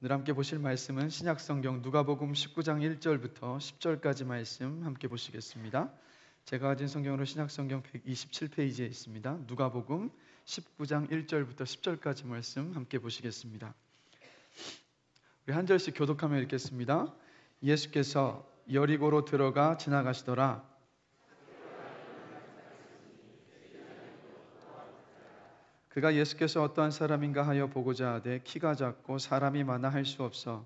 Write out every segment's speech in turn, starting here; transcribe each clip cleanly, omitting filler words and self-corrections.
오늘 함께 보실 말씀은 신약성경 누가복음 19장 1절부터 10절까지 말씀 함께 보시겠습니다. 제가 가진 성경으로 신약성경 127페이지에 있습니다. 누가복음 19장 1절부터 10절까지 말씀 함께 보시겠습니다. 우리 한 절씩 교독하며 읽겠습니다. 예수께서 여리고로 들어가 지나가시더라. 그가 예수께서 어떠한 사람인가 하여 보고자 하되 키가 작고 사람이 많아 할 수 없어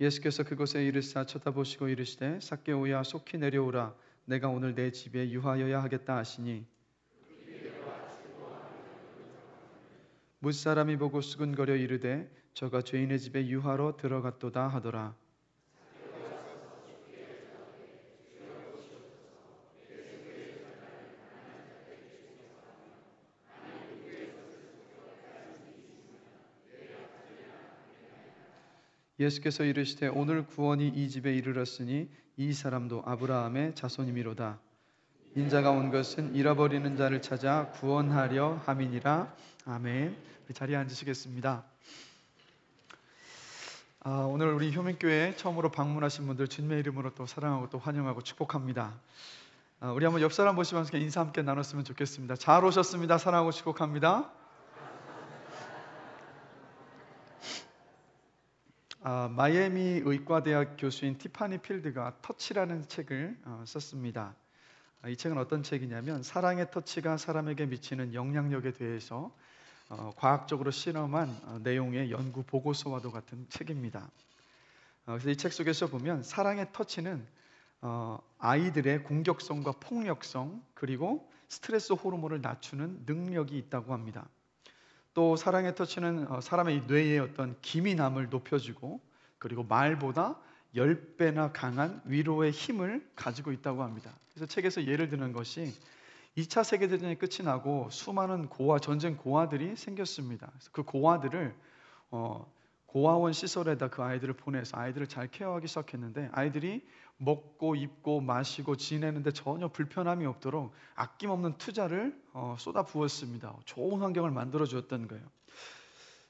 예수께서 그곳에 이르사 쳐다보시고 이르시되 삭개오야 속히 내려오라 내가 오늘 내 집에 유하여야 하겠다 하시니 뭇사람이 보고 수근거려 이르되 저가 죄인의 집에 유하러 들어갔도다 하더라. 예수께서 이르시되 오늘 구원이 이 집에 이르렀으니 이 사람도 아브라함의 자손이미로다. 인자가 온 것은 잃어버리는 자를 찾아 구원하려 함이니라. 아멘. 자리에 앉으시겠습니다. 오늘 우리 효민교회에 처음으로 방문하신 분들 주님의 이름으로 또 사랑하고 또 환영하고 축복합니다. 우리 한번 옆 사람 보시면서 인사 함께 나눴으면 좋겠습니다. 잘 오셨습니다. 사랑하고 축복합니다. 마이애미 의과대학 교수인 티파니 필드가 터치라는 책을 썼습니다. 이 책은 어떤 책이냐면 사랑의 터치가 사람에게 미치는 영향력에 대해서 과학적으로 실험한 내용의 연구 보고서와도 같은 책입니다. 그래서 이 책 속에서 보면 사랑의 터치는 아이들의 공격성과 폭력성 그리고 스트레스 호르몬을 낮추는 능력이 있다고 합니다. 또 사랑의 터치는 사람의 뇌의 어떤 기민함을 높여주고 그리고 말보다 10배나 강한 위로의 힘을 가지고 있다고 합니다. 그래서 책에서 예를 드는 것이 2차 세계대전이 끝이 나고 수많은 전쟁 고아들이 생겼습니다. 그래서 그 고아들을 고아원 시설에다 그 아이들을 보내서 아이들을 잘 케어하기 시작했는데 아이들이 먹고 입고 마시고 지내는데 전혀 불편함이 없도록 아낌없는 투자를 쏟아 부었습니다. 좋은 환경을 만들어 주었던 거예요.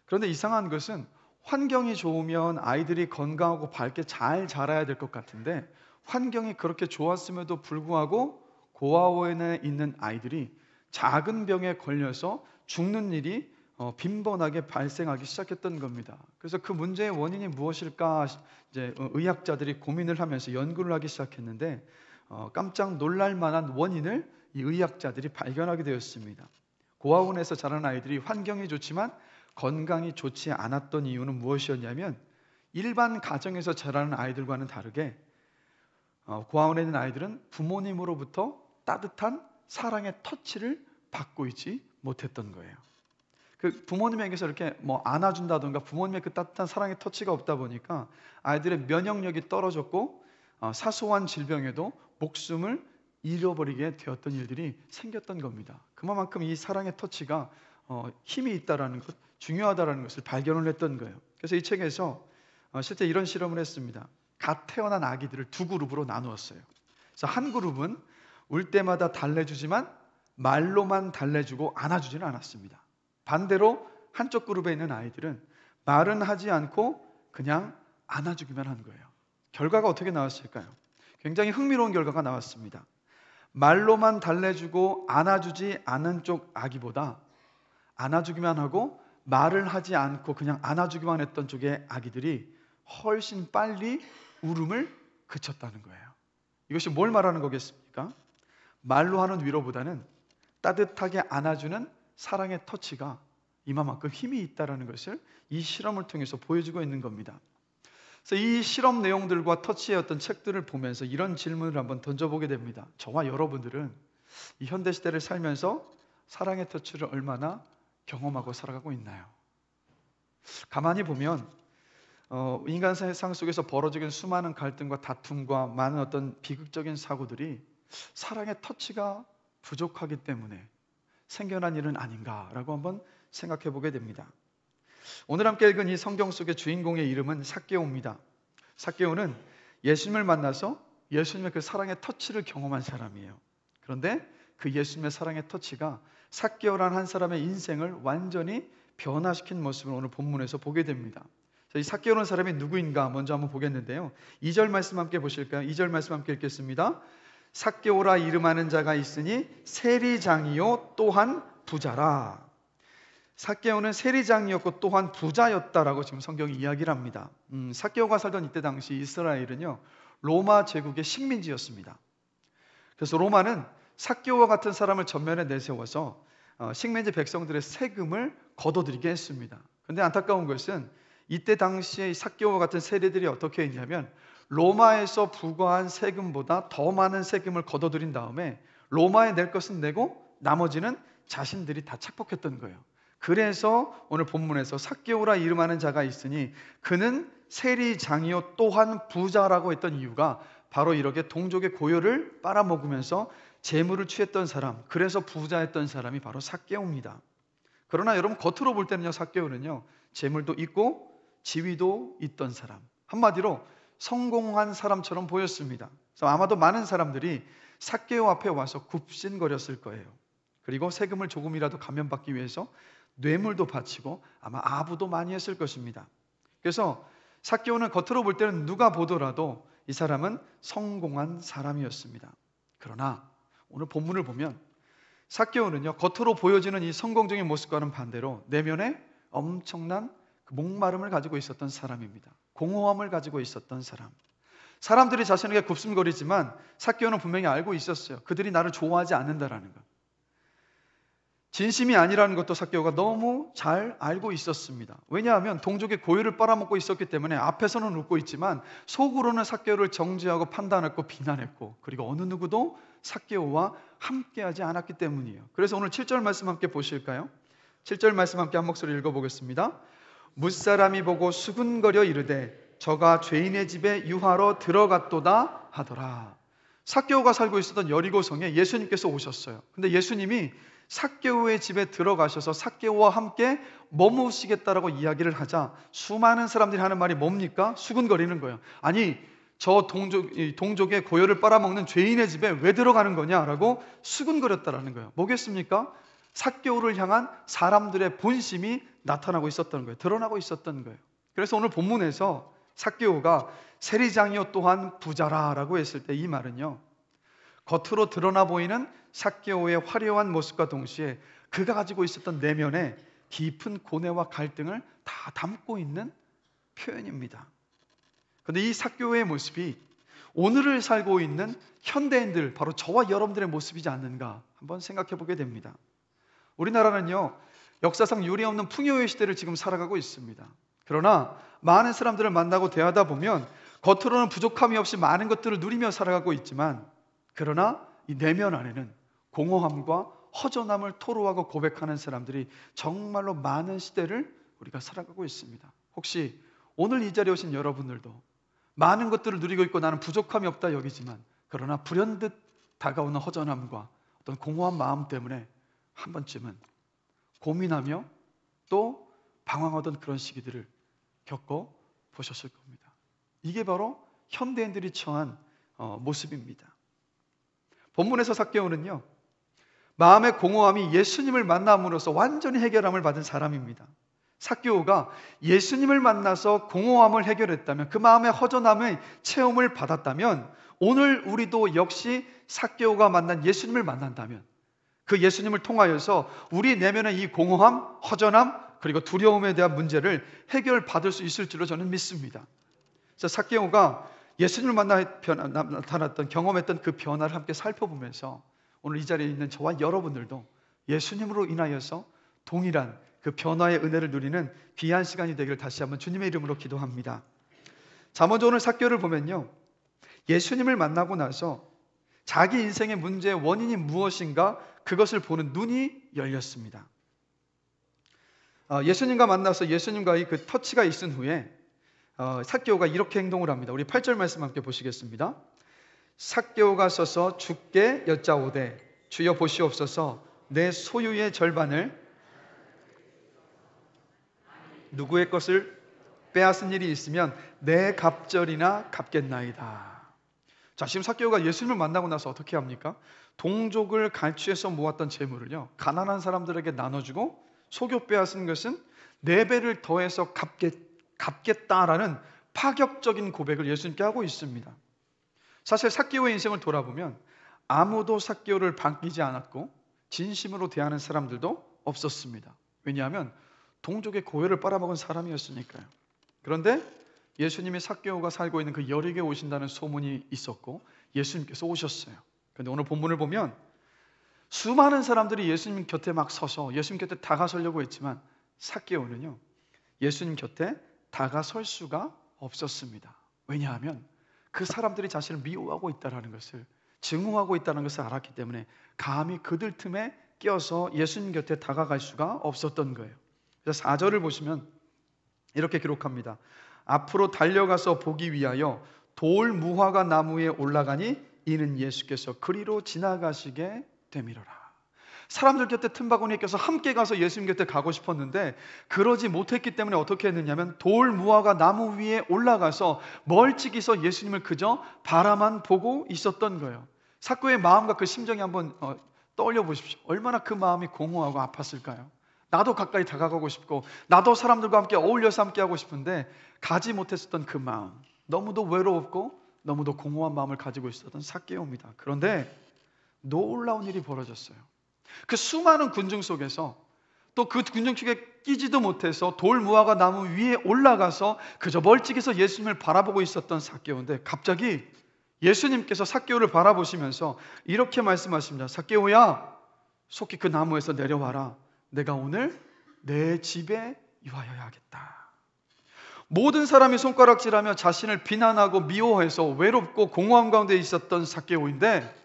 그런데 이상한 것은 환경이 좋으면 아이들이 건강하고 밝게 잘 자라야 될 것 같은데 환경이 그렇게 좋았음에도 불구하고 고아원에 있는 아이들이 작은 병에 걸려서 죽는 일이 빈번하게 발생하기 시작했던 겁니다. 그래서 그 문제의 원인이 무엇일까 이제 의학자들이 고민을 하면서 연구를 하기 시작했는데 깜짝 놀랄 만한 원인을 이 의학자들이 발견하게 되었습니다. 고아원에서 자란 아이들이 환경이 좋지만 건강이 좋지 않았던 이유는 무엇이었냐면 일반 가정에서 자라는 아이들과는 다르게 고아원에 있는 아이들은 부모님으로부터 따뜻한 사랑의 터치를 받고 있지 못했던 거예요. 그 부모님에게서 이렇게 안아준다던가 부모님의 그 따뜻한 사랑의 터치가 없다 보니까 아이들의 면역력이 떨어졌고 사소한 질병에도 목숨을 잃어버리게 되었던 일들이 생겼던 겁니다. 그만큼 이 사랑의 터치가 힘이 있다라는 것, 중요하다라는 것을 발견을 했던 거예요. 그래서 이 책에서 실제 이런 실험을 했습니다. 갓 태어난 아기들을 두 그룹으로 나누었어요. 그래서 한 그룹은 울 때마다 달래주지만 말로만 달래주고 안아주지는 않았습니다. 반대로 한쪽 그룹에 있는 아이들은 말은 하지 않고 그냥 안아주기만 한 거예요. 결과가 어떻게 나왔을까요? 굉장히 흥미로운 결과가 나왔습니다. 말로만 달래주고 안아주지 않은 쪽 아기보다 안아주기만 하고 말을 하지 않고 그냥 안아주기만 했던 쪽의 아기들이 훨씬 빨리 울음을 그쳤다는 거예요. 이것이 뭘 말하는 거겠습니까? 말로 하는 위로보다는 따뜻하게 안아주는 사랑의 터치가 이만큼 힘이 있다는 것을 이 실험을 통해서 보여주고 있는 겁니다. 그래서 이 실험 내용들과 터치의 어떤 책들을 보면서 이런 질문을 한번 던져보게 됩니다. 저와 여러분들은 이 현대시대를 살면서 사랑의 터치를 얼마나 경험하고 살아가고 있나요? 가만히 보면 인간 세상 속에서 벌어지는 수많은 갈등과 다툼과 많은 어떤 비극적인 사고들이 사랑의 터치가 부족하기 때문에 생겨난 일은 아닌가라고 한번 생각해 보게 됩니다. 오늘 함께 읽은 이 성경 속의 주인공의 이름은 삭개오입니다. 삭개오는 예수님을 만나서 예수님의 그 사랑의 터치를 경험한 사람이에요. 그런데 그 예수님의 사랑의 터치가 삭개오라는 한 사람의 인생을 완전히 변화시킨 모습을 오늘 본문에서 보게 됩니다. 이 삭개오라는 사람이 누구인가 먼저 한번 보겠는데요. 2절 말씀 함께 보실까요? 2절 말씀 함께 읽겠습니다. 삭개오라 이름하는 자가 있으니 세리장이요 또한 부자라. 삭개오는 세리장이었고 또한 부자였다라고 지금 성경이 이야기를 합니다. 삭개오가 살던 이때 당시 이스라엘은요 로마 제국의 식민지였습니다. 그래서 로마는 삭개오와 같은 사람을 전면에 내세워서 식민지 백성들의 세금을 걷어들이게 했습니다. 그런데 안타까운 것은 이때 당시에 삭개오와 같은 세리들이 어떻게 했냐면 로마에서 부과한 세금보다 더 많은 세금을 걷어들인 다음에 로마에 낼 것은 내고 나머지는 자신들이 다 착복했던 거예요. 그래서 오늘 본문에서 삭개오라 이름하는 자가 있으니 그는 세리장이요 또한 부자라고 했던 이유가 바로 이렇게 동족의 고요를 빨아먹으면서 재물을 취했던 사람, 그래서 부자였던 사람이 바로 삭개오입니다. 그러나 여러분 겉으로 볼 때는요 삭개오는요 재물도 있고 지위도 있던 사람, 한마디로 성공한 사람처럼 보였습니다. 그래서 아마도 많은 사람들이 삭개오 앞에 와서 굽신거렸을 거예요. 그리고 세금을 조금이라도 감면받기 위해서 뇌물도 바치고 아마 아부도 많이 했을 것입니다. 그래서 삭개오는 겉으로 볼 때는 누가 보더라도 이 사람은 성공한 사람이었습니다. 그러나 오늘 본문을 보면 삭개오는요 겉으로 보여지는 이 성공적인 모습과는 반대로 내면에 엄청난 목마름을 가지고 있었던 사람입니다. 공허함을 가지고 있었던 사람. 사람들이 자신에게 굽신거리지만 삭개오는 분명히 알고 있었어요. 그들이 나를 좋아하지 않는다라는 것. 진심이 아니라는 것도 삭개오가 너무 잘 알고 있었습니다. 왜냐하면 동족의 고유를 빨아먹고 있었기 때문에 앞에서는 웃고 있지만 속으로는 삭개오를 정죄하고 판단했고 비난했고, 그리고 어느 누구도 삭개오와 함께하지 않았기 때문이에요. 그래서 오늘 7절 말씀 함께 보실까요? 7절 말씀 함께 한 목소리 읽어보겠습니다. 뭇사람이 보고 수군거려 이르되 저가 죄인의 집에 유하러 들어갔도다 하더라. 삭개오가 살고 있었던 여리고성에 예수님께서 오셨어요. 근데 예수님이 삭개오의 집에 들어가셔서 삭개오와 함께 머무시겠다라고 이야기를 하자 수많은 사람들이 하는 말이 뭡니까? 수군거리는 거예요. 아니 저 동족의 고요를 빨아먹는 죄인의 집에 왜 들어가는 거냐라고 수군거렸다라는 거예요. 뭐겠습니까? 삭개오를 향한 사람들의 본심이 나타나고 있었던 거예요. 드러나고 있었던 거예요. 그래서 오늘 본문에서 삭개오가 세리장이요 또한 부자라라고 했을 때 이 말은요 겉으로 드러나 보이는 삭개오의 화려한 모습과 동시에 그가 가지고 있었던 내면에 깊은 고뇌와 갈등을 다 담고 있는 표현입니다. 그런데 이 삭개오의 모습이 오늘을 살고 있는 현대인들, 바로 저와 여러분들의 모습이지 않는가 한번 생각해 보게 됩니다. 우리나라는요 역사상 유례없는 풍요의 시대를 지금 살아가고 있습니다. 그러나 많은 사람들을 만나고 대하다 보면 겉으로는 부족함이 없이 많은 것들을 누리며 살아가고 있지만, 그러나 이 내면 안에는 공허함과 허전함을 토로하고 고백하는 사람들이 정말로 많은 시대를 우리가 살아가고 있습니다. 혹시 오늘 이 자리에 오신 여러분들도 많은 것들을 누리고 있고 나는 부족함이 없다 여기지만, 그러나 불현듯 다가오는 허전함과 어떤 공허한 마음 때문에 한 번쯤은 고민하며 또 방황하던 그런 시기들을 겪어 보셨을 겁니다. 이게 바로 현대인들이 처한 모습입니다. 본문에서 삭개오는요 마음의 공허함이 예수님을 만남으로써 완전히 해결함을 받은 사람입니다. 삭개오가 예수님을 만나서 공허함을 해결했다면, 그 마음의 허전함의 체험을 받았다면, 오늘 우리도 역시 삭개오가 만난 예수님을 만난다면 그 예수님을 통하여서 우리 내면의 이 공허함, 허전함, 그리고 두려움에 대한 문제를 해결받을 수 있을 줄로 저는 믿습니다. 그래서 삭개오가 예수님을 만나 나타났던, 경험했던 그 변화를 함께 살펴보면서 오늘 이 자리에 있는 저와 여러분들도 예수님으로 인하여서 동일한 그 변화의 은혜를 누리는 귀한 시간이 되기를 다시 한번 주님의 이름으로 기도합니다. 자, 먼저 오늘 삭개오를 보면요 예수님을 만나고 나서 자기 인생의 문제의 원인이 무엇인가 그것을 보는 눈이 열렸습니다. 예수님과 만나서 예수님과의 그 터치가 있은 후에 삭개오가 이렇게 행동을 합니다. 우리 8절 말씀 함께 보시겠습니다. 삭개오가 서서 주께 여짜오되 주여 보시옵소서 내 소유의 절반을 누구의 것을 빼앗은 일이 있으면 내 갑절이나 갚겠나이다. 자, 지금 삭개오가 예수님을 만나고 나서 어떻게 합니까? 동족을 갈취해서 모았던 재물을요, 가난한 사람들에게 나눠주고 속여 빼앗은 것은 4배를 더해서 갚겠다라는 파격적인 고백을 예수님께 하고 있습니다. 사실 삭개오의 인생을 돌아보면 아무도 삭개오를 반기지 않았고 진심으로 대하는 사람들도 없었습니다. 왜냐하면 동족의 고열을 빨아먹은 사람이었으니까요. 그런데 예수님이 삭개오가 살고 있는 그 여리고에 오신다는 소문이 있었고 예수님께서 오셨어요. 그런데 오늘 본문을 보면 수많은 사람들이 예수님 곁에 막 서서 예수님 곁에 다가서려고 했지만 삭개오는요, 예수님 곁에 다가설 수가 없었습니다. 왜냐하면 그 사람들이 자신을 미워하고 있다는 것을, 증오하고 있다는 것을 알았기 때문에 감히 그들 틈에 껴서 예수님 곁에 다가갈 수가 없었던 거예요. 그래서 4절을 보시면 이렇게 기록합니다. 앞으로 달려가서 보기 위하여 돌 무화과 나무에 올라가니 이는 예수께서 그리로 지나가시게 되미로라. 사람들 곁에 틈바구니에 껴서 함께 가서 예수님 곁에 가고 싶었는데 그러지 못했기 때문에 어떻게 했느냐면 돌 무화과 나무 위에 올라가서 멀찍이서 예수님을 그저 바라만 보고 있었던 거예요. 삭개오의 마음과 그 심정이 한번 떠올려 보십시오. 얼마나 그 마음이 공허하고 아팠을까요? 나도 가까이 다가가고 싶고 나도 사람들과 함께 어울려서 함께 하고 싶은데 가지 못했었던 그 마음, 너무도 외로웠고 너무도 공허한 마음을 가지고 있었던 삭개오입니다. 그런데 놀라운 일이 벌어졌어요. 그 수많은 군중 속에서 또 그 군중 속에 끼지도 못해서 돌 무화과 나무 위에 올라가서 그저 멀찍이서 예수님을 바라보고 있었던 삭개오인데 갑자기 예수님께서 삭개오를 바라보시면서 이렇게 말씀하십니다. 삭개오야, 속히 그 나무에서 내려와라. 내가 오늘 내 집에 유하여야 하겠다. 모든 사람이 손가락질하며 자신을 비난하고 미워해서 외롭고 공허함 가운데 있었던 삭개오인데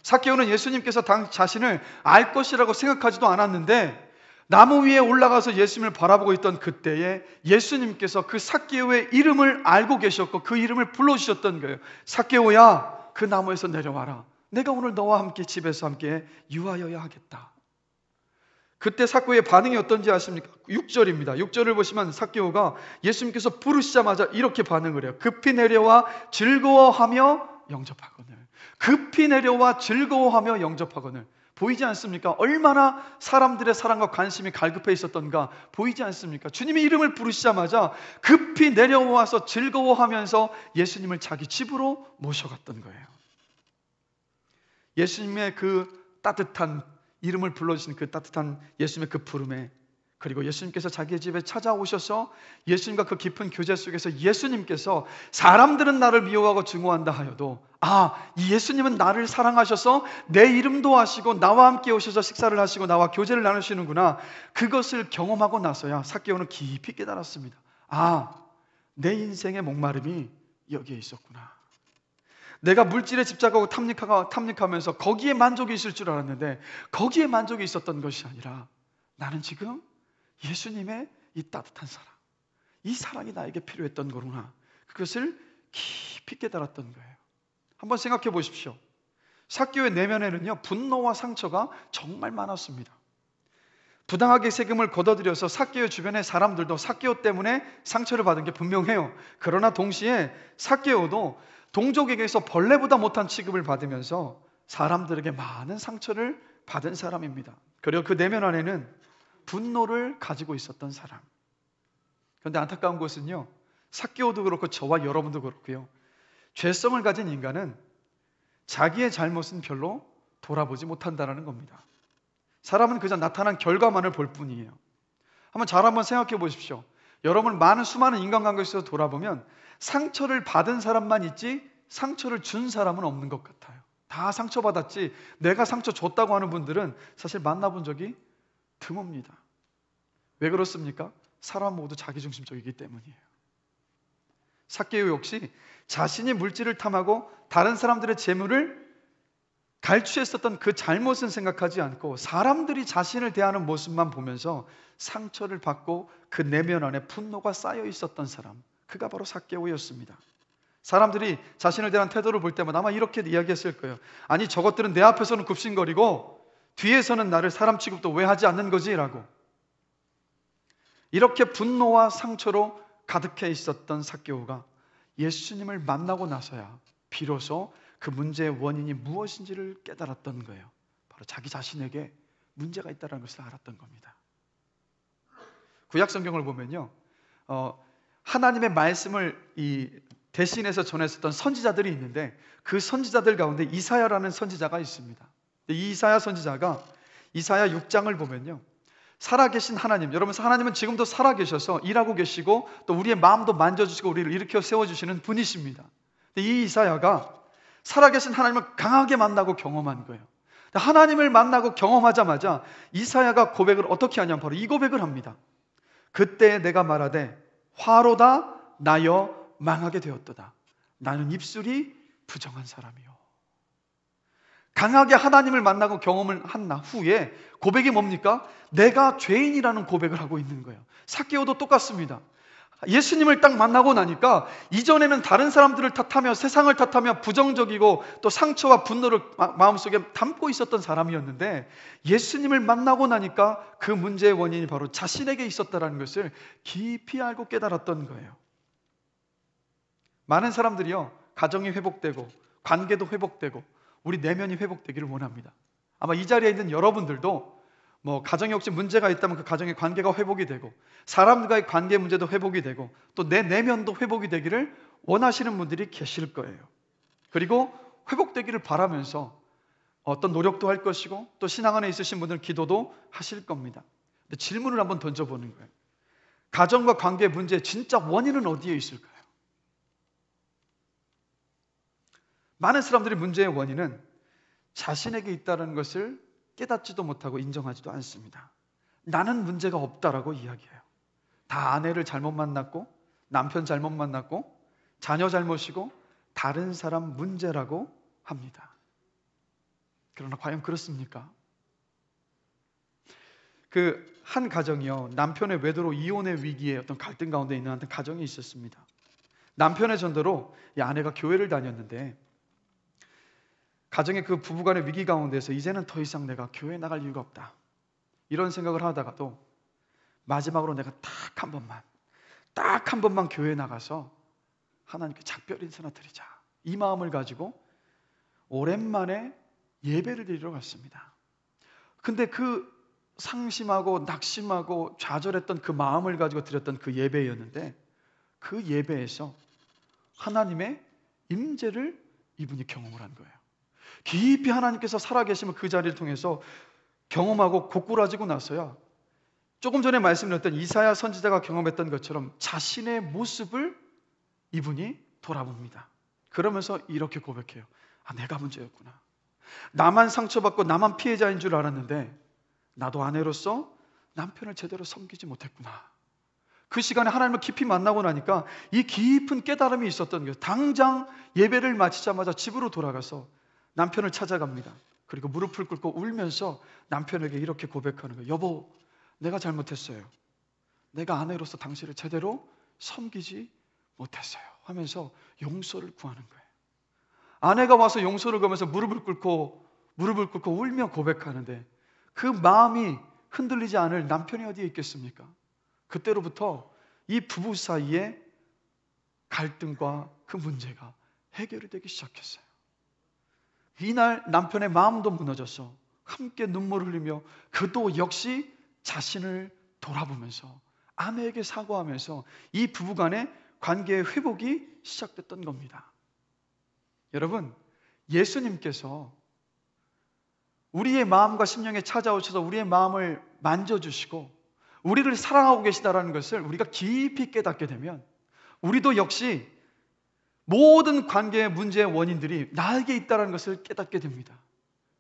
삭개오는 예수님께서 자신을 알 것이라고 생각하지도 않았는데 나무 위에 올라가서 예수님을 바라보고 있던 그때에 예수님께서 그 삭개오의 이름을 알고 계셨고 그 이름을 불러주셨던 거예요. 삭개오야, 그 나무에서 내려와라. 내가 오늘 너와 함께 집에서 함께 유하여야 하겠다. 그때 삭개오의 반응이 어떤지 아십니까? 6절입니다. 6절을 보시면 삭개오가 예수님께서 부르시자마자 이렇게 반응을 해요. 급히 내려와 즐거워하며 영접하거늘. 급히 내려와 즐거워하며 영접하거늘. 보이지 않습니까? 얼마나 사람들의 사랑과 관심이 갈급해 있었던가 보이지 않습니까? 주님의 이름을 부르시자마자 급히 내려와서 즐거워하면서 예수님을 자기 집으로 모셔갔던 거예요. 예수님의 그 따뜻한 이름을 불러주신 그 따뜻한 예수님의 그 부름에, 그리고 예수님께서 자기의 집에 찾아오셔서 예수님과 그 깊은 교제 속에서 예수님께서 사람들은 나를 미워하고 증오한다 하여도 이 예수님은 나를 사랑하셔서 내 이름도 아시고 나와 함께 오셔서 식사를 하시고 나와 교제를 나누시는구나. 그것을 경험하고 나서야 삭개오는 깊이 깨달았습니다. 내 인생의 목마름이 여기에 있었구나. 내가 물질에 집착하고 탐닉하면서 거기에 만족이 있을 줄 알았는데 거기에 만족이 있었던 것이 아니라 나는 지금 예수님의 이 따뜻한 사랑, 이 사랑이 나에게 필요했던 거구나. 그것을 깊이 깨달았던 거예요. 한번 생각해 보십시오. 삭개오의 내면에는요, 분노와 상처가 정말 많았습니다. 부당하게 세금을 걷어들여서 삭개오 주변의 사람들도 삭개오 때문에 상처를 받은 게 분명해요. 그러나 동시에 삭개오도 동족에게서 벌레보다 못한 취급을 받으면서 사람들에게 많은 상처를 받은 사람입니다. 그리고 그 내면 안에는 분노를 가지고 있었던 사람. 그런데 안타까운 것은요, 삭개오도 그렇고 저와 여러분도 그렇고요, 죄성을 가진 인간은 자기의 잘못은 별로 돌아보지 못한다는 겁니다. 사람은 그저 나타난 결과만을 볼 뿐이에요. 한번 생각해 보십시오. 여러분, 수많은 인간관계에서 돌아보면 상처를 받은 사람만 있지 상처를 준 사람은 없는 것 같아요. 다 상처받았지 내가 상처 줬다고 하는 분들은 사실 만나본 적이 드뭅니다. 왜 그렇습니까? 사람 모두 자기중심적이기 때문이에요. 삭개오 역시 자신이 물질을 탐하고 다른 사람들의 재물을 갈취했었던 그 잘못은 생각하지 않고 사람들이 자신을 대하는 모습만 보면서 상처를 받고 그 내면 안에 분노가 쌓여 있었던 사람, 그가 바로 삭개오였습니다. 사람들이 자신을 대한 태도를 볼 때마다 아마 이렇게 이야기했을 거예요. 아니, 저것들은 내 앞에서는 굽신거리고 뒤에서는 나를 사람 취급도 왜 하지 않는 거지? 라고. 이렇게 분노와 상처로 가득해 있었던 삭개오가 예수님을 만나고 나서야 비로소 그 문제의 원인이 무엇인지를 깨달았던 거예요. 바로 자기 자신에게 문제가 있다는 것을 알았던 겁니다. 구약 성경을 보면요, 하나님의 말씀을 대신해서 전했었던 선지자들이 있는데 그 선지자들 가운데 이사야라는 선지자가 있습니다. 이 이사야 선지자가 이사야 6장을 보면요, 살아계신 하나님, 여러분 하나님은 지금도 살아계셔서 일하고 계시고 또 우리의 마음도 만져주시고 우리를 일으켜 세워주시는 분이십니다. 이 이사야가 살아계신 하나님을 강하게 만나고 경험한 거예요. 하나님을 만나고 경험하자마자 이사야가 고백을 어떻게 하냐면 바로 이 고백을 합니다. 그때 내가 말하되 화로다 나여 망하게 되었도다. 나는 입술이 부정한 사람이요. 강하게 하나님을 만나고 경험을 한 후에 고백이 뭡니까? 내가 죄인이라는 고백을 하고 있는 거예요. 삭개오도 똑같습니다. 예수님을 딱 만나고 나니까 이전에는 다른 사람들을 탓하며 세상을 탓하며 부정적이고 또 상처와 분노를 마음속에 담고 있었던 사람이었는데 예수님을 만나고 나니까 그 문제의 원인이 바로 자신에게 있었다는 것을 깊이 알고 깨달았던 거예요. 많은 사람들이요, 가정이 회복되고 관계도 회복되고 우리 내면이 회복되기를 원합니다. 아마 이 자리에 있는 여러분들도 가정에 혹시 문제가 있다면 그 가정의 관계가 회복이 되고 사람들과의 관계 문제도 회복이 되고 또 내 내면도 회복이 되기를 원하시는 분들이 계실 거예요. 그리고 회복되기를 바라면서 어떤 노력도 할 것이고 또 신앙 안에 있으신 분들 기도도 하실 겁니다. 근데 질문을 한번 던져보는 거예요. 가정과 관계 문제의 진짜 원인은 어디에 있을까요? 많은 사람들이 문제의 원인은 자신에게 있다는 것을 깨닫지도 못하고 인정하지도 않습니다. 나는 문제가 없다라고 이야기해요. 다 아내를 잘못 만났고 남편 잘못 만났고 자녀 잘못이고 다른 사람 문제라고 합니다. 그러나 과연 그렇습니까? 그 한 가정이요, 남편의 외도로 이혼의 위기에 어떤 갈등 가운데 있는 한 가정이 있었습니다. 남편의 전도로 이 아내가 교회를 다녔는데 가정의 그 부부간의 위기 가운데서 이제는 더 이상 내가 교회에 나갈 이유가 없다, 이런 생각을 하다가도 마지막으로 내가 딱 한 번만 교회에 나가서 하나님께 작별 인사나 드리자, 이 마음을 가지고 오랜만에 예배를 드리러 갔습니다. 근데 그 상심하고 낙심하고 좌절했던 그 마음을 가지고 드렸던 그 예배였는데 그 예배에서 하나님의 임재를 이분이 경험을 한 거예요. 깊이 하나님께서 살아계시면 그 자리를 통해서 경험하고 고꾸라지고 나서야 조금 전에 말씀드렸던 이사야 선지자가 경험했던 것처럼 자신의 모습을 이분이 돌아봅니다. 그러면서 이렇게 고백해요. 내가 문제였구나. 나만 상처받고 나만 피해자인 줄 알았는데 나도 아내로서 남편을 제대로 섬기지 못했구나. 그 시간에 하나님을 깊이 만나고 나니까 이 깊은 깨달음이 있었던 거예요. 당장 예배를 마치자마자 집으로 돌아가서 남편을 찾아갑니다. 그리고 무릎을 꿇고 울면서 남편에게 이렇게 고백하는 거예요. 여보, 내가 잘못했어요. 내가 아내로서 당신을 제대로 섬기지 못했어요 하면서 용서를 구하는 거예요. 아내가 와서 용서를 구하면서 무릎을 꿇고 울며 고백하는데 그 마음이 흔들리지 않을 남편이 어디에 있겠습니까? 그때로부터 이 부부 사이에 갈등과 그 문제가 해결이 되기 시작했어요. 이날 남편의 마음도 무너져서 함께 눈물을 흘리며 그도 역시 자신을 돌아보면서 아내에게 사과하면서 이 부부간의 관계의 회복이 시작됐던 겁니다. 여러분, 예수님께서 우리의 마음과 심령에 찾아오셔서 우리의 마음을 만져주시고 우리를 사랑하고 계시다는 것을 우리가 깊이 깨닫게 되면 우리도 역시 모든 관계의 문제의 원인들이 나에게 있다는 것을 깨닫게 됩니다.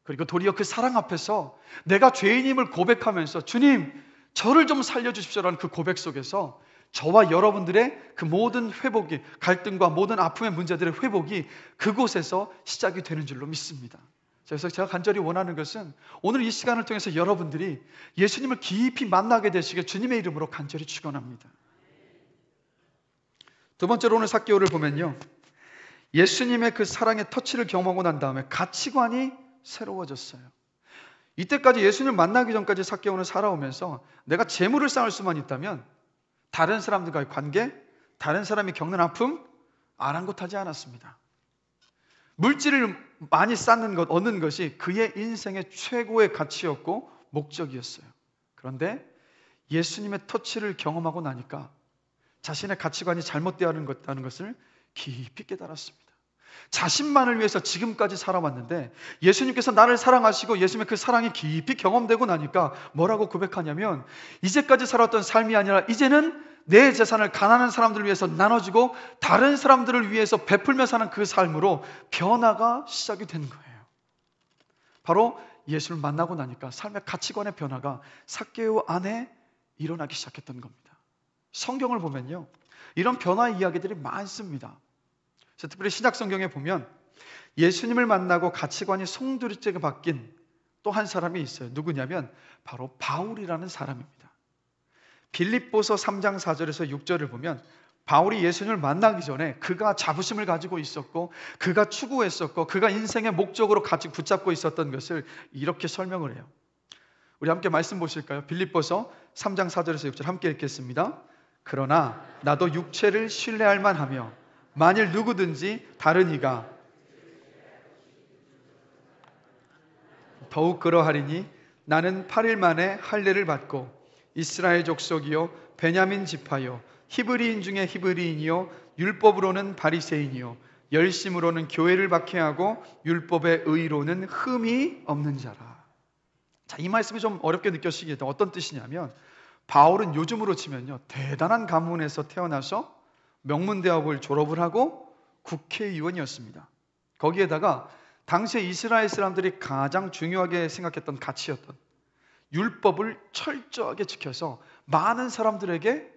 그리고 도리어 그 사랑 앞에서 내가 죄인임을 고백하면서 주님, 저를 좀 살려주십시오라는 그 고백 속에서 저와 여러분들의 그 모든 회복이, 갈등과 모든 아픔의 문제들의 회복이 그곳에서 시작이 되는 줄로 믿습니다. 그래서 제가 간절히 원하는 것은 오늘 이 시간을 통해서 여러분들이 예수님을 깊이 만나게 되시길 주님의 이름으로 간절히 축원합니다. 두 번째로 오늘 삭개오를 보면요, 예수님의 그 사랑의 터치를 경험하고 난 다음에 가치관이 새로워졌어요. 이때까지 예수님을 만나기 전까지 삭개오는 살아오면서 내가 재물을 쌓을 수만 있다면 다른 사람들과의 관계, 다른 사람이 겪는 아픔 아랑곳하지 않았습니다. 물질을 많이 쌓는 것, 얻는 것이 그의 인생의 최고의 가치였고 목적이었어요. 그런데 예수님의 터치를 경험하고 나니까 자신의 가치관이 잘못되었다는 것을 깊이 깨달았습니다. 자신만을 위해서 지금까지 살아왔는데 예수님께서 나를 사랑하시고 예수님의 그 사랑이 깊이 경험되고 나니까 뭐라고 고백하냐면, 이제까지 살았던 삶이 아니라 이제는 내 재산을 가난한 사람들을 위해서 나눠주고 다른 사람들을 위해서 베풀며 사는 그 삶으로 변화가 시작이 된 거예요. 바로 예수를 만나고 나니까 삶의 가치관의 변화가 삭개오 안에 일어나기 시작했던 겁니다. 성경을 보면요, 이런 변화 이야기들이 많습니다. 특별히 신약 성경에 보면 예수님을 만나고 가치관이 송두리째 바뀐 또 한 사람이 있어요. 누구냐면 바로 바울이라는 사람입니다. 빌립보서 3장 4절에서 6절을 보면 바울이 예수님을 만나기 전에 그가 자부심을 가지고 있었고 그가 추구했었고 그가 인생의 목적으로 같이 붙잡고 있었던 것을 이렇게 설명을 해요. 우리 함께 말씀 보실까요? 빌립보서 3장 4절에서 6절 함께 읽겠습니다. 그러나 나도 육체를 신뢰할 만하며 만일 누구든지 다른 이가 더욱 그러하리니 나는 8일 만에 할례를 받고 이스라엘 족속이요 베냐민 지파요 히브리인 중에 히브리인이요 율법으로는 바리새인이요 열심으로는 교회를 박해하고 율법의 의로는 흠이 없는 자라. 자, 이 말씀이 좀 어렵게 느껴지겠다. 어떤 뜻이냐면 바울은 요즘으로 치면요 대단한 가문에서 태어나서 명문대학을 졸업을 하고 국회의원이었습니다. 거기에다가 당시에 이스라엘 사람들이 가장 중요하게 생각했던 가치였던 율법을 철저하게 지켜서 많은 사람들에게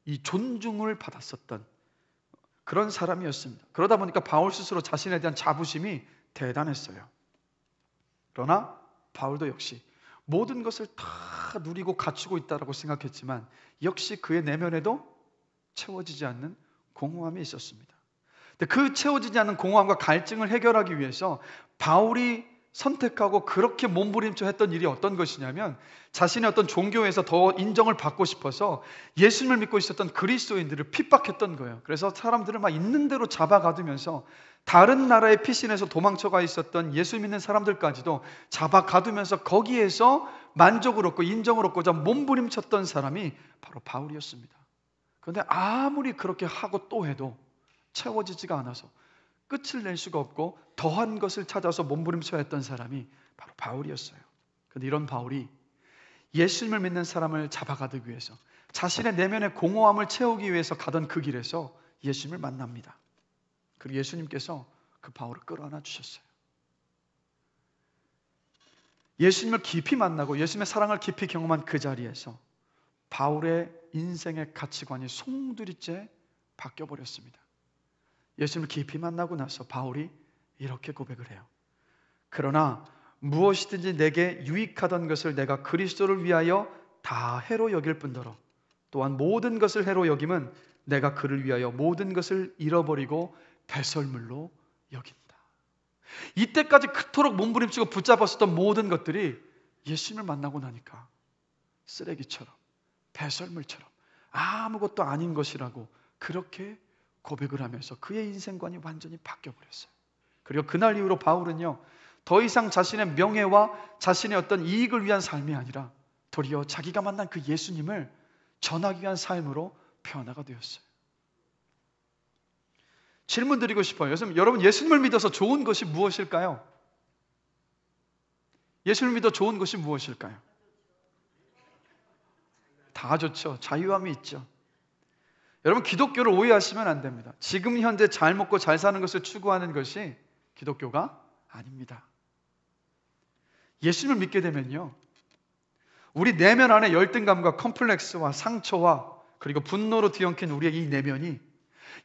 이 존중을 받았었던 그런 사람이었습니다. 그러다 보니까 바울 스스로 자신에 대한 자부심이 대단했어요. 그러나 바울도 역시 모든 것을 다 누리고 갖추고 있다고 생각했지만 역시 그의 내면에도 채워지지 않는 공허함이 있었습니다. 근데 그 채워지지 않는 공허함과 갈증을 해결하기 위해서 바울이 선택하고 그렇게 몸부림쳐 했던 일이 어떤 것이냐면 자신의 어떤 종교에서 더 인정을 받고 싶어서 예수님을 믿고 있었던 그리스도인들을 핍박했던 거예요. 그래서 사람들을 막 있는 대로 잡아가두면서 다른 나라의 피신에서 도망쳐가 있었던 예수 믿는 사람들까지도 잡아가두면서 거기에서 만족을 얻고 인정을 얻고자 몸부림쳤던 사람이 바로 바울이었습니다. 그런데 아무리 그렇게 하고 또 해도 채워지지가 않아서 끝을 낼 수가 없고 더한 것을 찾아서 몸부림쳐야 했던 사람이 바로 바울이었어요. 그런데 이런 바울이 예수님을 믿는 사람을 잡아가기 위해서 자신의 내면의 공허함을 채우기 위해서 가던 그 길에서 예수님을 만납니다. 그리고 예수님께서 그 바울을 끌어안아 주셨어요. 예수님을 깊이 만나고 예수님의 사랑을 깊이 경험한 그 자리에서 바울의 인생의 가치관이 송두리째 바뀌어버렸습니다. 예수님을 깊이 만나고 나서 바울이 이렇게 고백을 해요. 그러나 무엇이든지 내게 유익하던 것을 내가 그리스도를 위하여 다 해로 여길 뿐더러 또한 모든 것을 해로 여김은 내가 그를 위하여 모든 것을 잃어버리고 배설물로 여긴다. 이때까지 그토록 몸부림치고 붙잡았었던 모든 것들이 예수님을 만나고 나니까 쓰레기처럼 배설물처럼 아무것도 아닌 것이라고 그렇게 고백을 하면서 그의 인생관이 완전히 바뀌어버렸어요. 그리고 그날 이후로 바울은요 더 이상 자신의 명예와 자신의 어떤 이익을 위한 삶이 아니라 도리어 자기가 만난 그 예수님을 전하기 위한 삶으로 변화가 되었어요. 질문 드리고 싶어요. 여러분 예수님을 믿어서 좋은 것이 무엇일까요? 예수님을 믿어 좋은 것이 무엇일까요? 다 좋죠. 자유함이 있죠. 여러분 기독교를 오해하시면 안 됩니다. 지금 현재 잘 먹고 잘 사는 것을 추구하는 것이 기독교가 아닙니다. 예수님을 믿게 되면요 우리 내면 안에 열등감과 컴플렉스와 상처와 그리고 분노로 뒤엉킨 우리의 이 내면이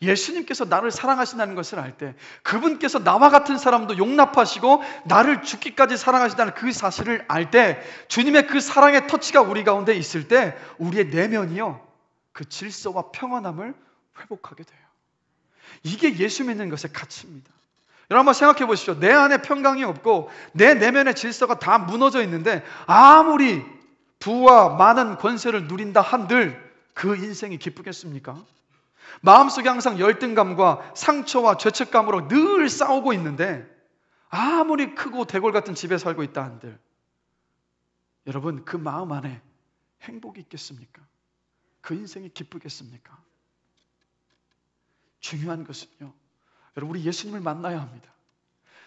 예수님께서 나를 사랑하신다는 것을 알 때 그분께서 나와 같은 사람도 용납하시고 나를 죽기까지 사랑하신다는 그 사실을 알 때 주님의 그 사랑의 터치가 우리 가운데 있을 때 우리의 내면이요 그 질서와 평안함을 회복하게 돼요. 이게 예수 믿는 것의 가치입니다. 여러분 한번 생각해 보십시오. 내 안에 평강이 없고 내 내면의 질서가 다 무너져 있는데 아무리 부와 많은 권세를 누린다 한들 그 인생이 기쁘겠습니까? 마음속에 항상 열등감과 상처와 죄책감으로 늘 싸우고 있는데 아무리 크고 대궐 같은 집에 살고 있다 한들 여러분 그 마음 안에 행복이 있겠습니까? 그 인생이 기쁘겠습니까? 중요한 것은요, 여러분 우리 예수님을 만나야 합니다.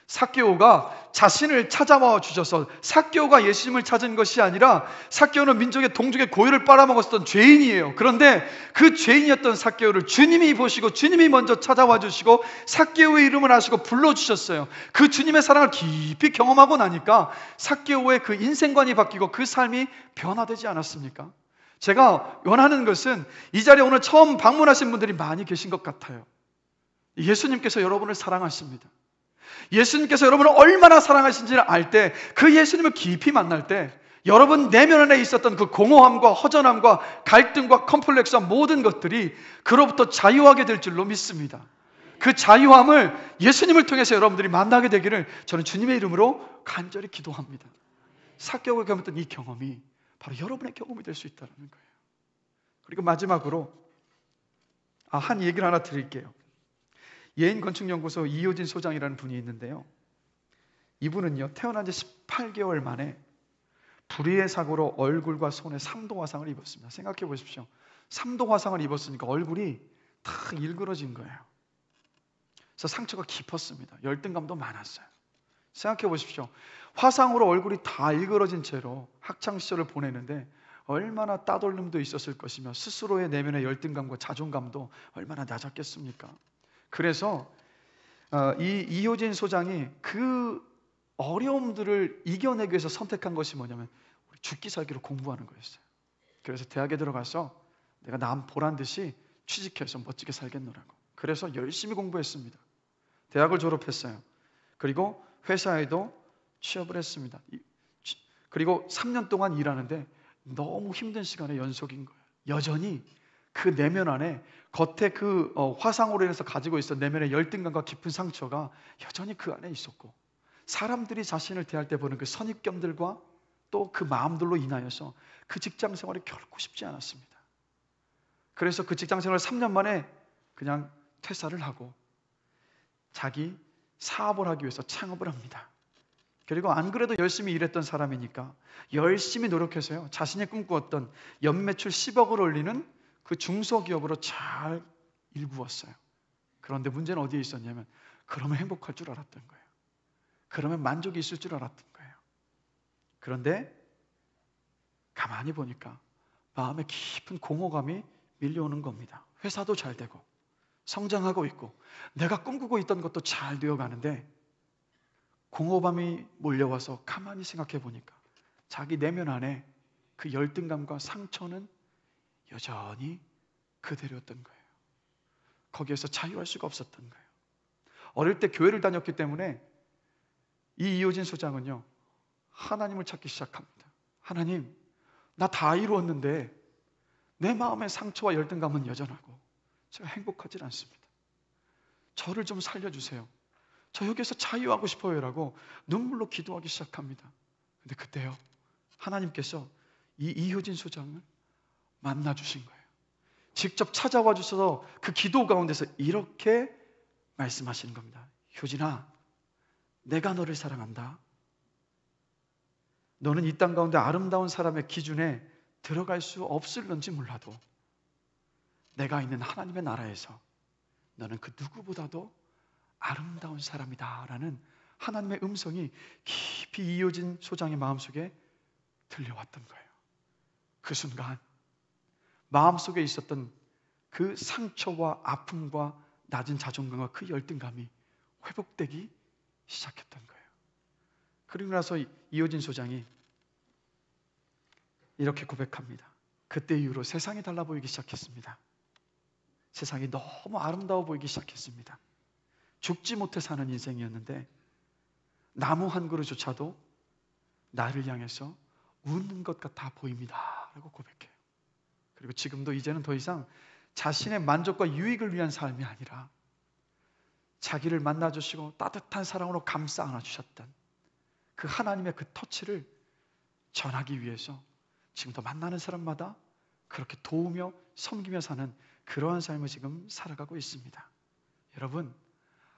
삭개오가 자신을 찾아와 주셔서 삭개오가 예수님을 찾은 것이 아니라 삭개오는 민족의 동족의 고유를 빨아먹었던 죄인이에요. 그런데 그 죄인이었던 삭개오를 주님이 보시고 주님이 먼저 찾아와 주시고 삭개오의 이름을 아시고 불러주셨어요. 그 주님의 사랑을 깊이 경험하고 나니까 삭개오의 그 인생관이 바뀌고 그 삶이 변화되지 않았습니까? 제가 원하는 것은 이 자리에 오늘 처음 방문하신 분들이 많이 계신 것 같아요. 예수님께서 여러분을 사랑하십니다. 예수님께서 여러분을 얼마나 사랑하신지를 알 때, 그 예수님을 깊이 만날 때 여러분 내면 안에 있었던 그 공허함과 허전함과 갈등과 컴플렉스와 모든 것들이 그로부터 자유하게 될 줄로 믿습니다. 그 자유함을 예수님을 통해서 여러분들이 만나게 되기를 저는 주님의 이름으로 간절히 기도합니다. 삭개오가 경험했던 이 경험이 바로 여러분의 경험이 될 수 있다는 거예요. 그리고 마지막으로 한 얘기를 하나 드릴게요. 예인건축연구소 이효진 소장이라는 분이 있는데요, 이분은요 태어난 지 18개월 만에 불의의 사고로 얼굴과 손에 3도 화상을 입었습니다. 생각해 보십시오. 3도 화상을 입었으니까 얼굴이 다 일그러진 거예요. 그래서 상처가 깊었습니다. 열등감도 많았어요. 생각해 보십시오. 화상으로 얼굴이 다 일그러진 채로 학창시절을 보내는데 얼마나 따돌림도 있었을 것이며 스스로의 내면의 열등감과 자존감도 얼마나 낮았겠습니까? 그래서 이 이효진 소장이 그 어려움들을 이겨내기 위해서 선택한 것이 뭐냐면 죽기 살기로 공부하는 거였어요. 그래서 대학에 들어가서 내가 남 보란 듯이 취직해서 멋지게 살겠노라고. 그래서 열심히 공부했습니다. 대학을 졸업했어요. 그리고 회사에도 취업을 했습니다. 그리고 3년 동안 일하는데 너무 힘든 시간의 연속인 거예요. 여전히 그 내면 안에 겉에 그 화상으로 인해서 가지고 있었던 내면의 열등감과 깊은 상처가 여전히 그 안에 있었고, 사람들이 자신을 대할 때 보는 그 선입견들과 또 그 마음들로 인하여서 그 직장 생활이 결코 쉽지 않았습니다. 그래서 그 직장 생활을 3년 만에 그냥 퇴사를 하고 자기 사업을 하기 위해서 창업을 합니다. 그리고 안 그래도 열심히 일했던 사람이니까 열심히 노력해서요, 자신이 꿈꾸었던 연매출 10억을 올리는 그 중소기업으로 잘 일구었어요. 그런데 문제는 어디에 있었냐면 그러면 행복할 줄 알았던 거예요. 그러면 만족이 있을 줄 알았던 거예요. 그런데 가만히 보니까 마음에 깊은 공허감이 밀려오는 겁니다. 회사도 잘 되고 성장하고 있고 내가 꿈꾸고 있던 것도 잘 되어가는데 공허감이 몰려와서 가만히 생각해 보니까 자기 내면 안에 그 열등감과 상처는 여전히 그대로였던 거예요. 거기에서 자유할 수가 없었던 거예요. 어릴 때 교회를 다녔기 때문에 이 이효진 소장은요, 하나님을 찾기 시작합니다. 하나님, 나 다 이루었는데 내 마음의 상처와 열등감은 여전하고 제가 행복하지 않습니다. 저를 좀 살려주세요. 저 여기서 자유하고 싶어요라고 눈물로 기도하기 시작합니다. 근데 그때요, 하나님께서 이 이효진 소장을 만나주신 거예요. 직접 찾아와 주셔서 그 기도 가운데서 이렇게 말씀하시는 겁니다. 효진아, 내가 너를 사랑한다. 너는 이 땅 가운데 아름다운 사람의 기준에 들어갈 수 없을런지 몰라도 내가 있는 하나님의 나라에서 너는 그 누구보다도 아름다운 사람이다 라는 하나님의 음성이 깊이 이효진 소장의 마음속에 들려왔던 거예요. 그 순간 마음속에 있었던 그 상처와 아픔과 낮은 자존감과 그 열등감이 회복되기 시작했던 거예요. 그리고 나서 이효진 소장이 이렇게 고백합니다. 그때 이후로 세상이 달라 보이기 시작했습니다. 세상이 너무 아름다워 보이기 시작했습니다. 죽지 못해 사는 인생이었는데 나무 한 그루조차도 나를 향해서 웃는 것 같아 보입니다 라고 고백해요. 그리고 지금도 이제는 더 이상 자신의 만족과 유익을 위한 삶이 아니라 자기를 만나주시고 따뜻한 사랑으로 감싸 안아주셨던 그 하나님의 그 터치를 전하기 위해서 지금도 만나는 사람마다 그렇게 도우며 섬기며 사는 그러한 삶을 지금 살아가고 있습니다. 여러분,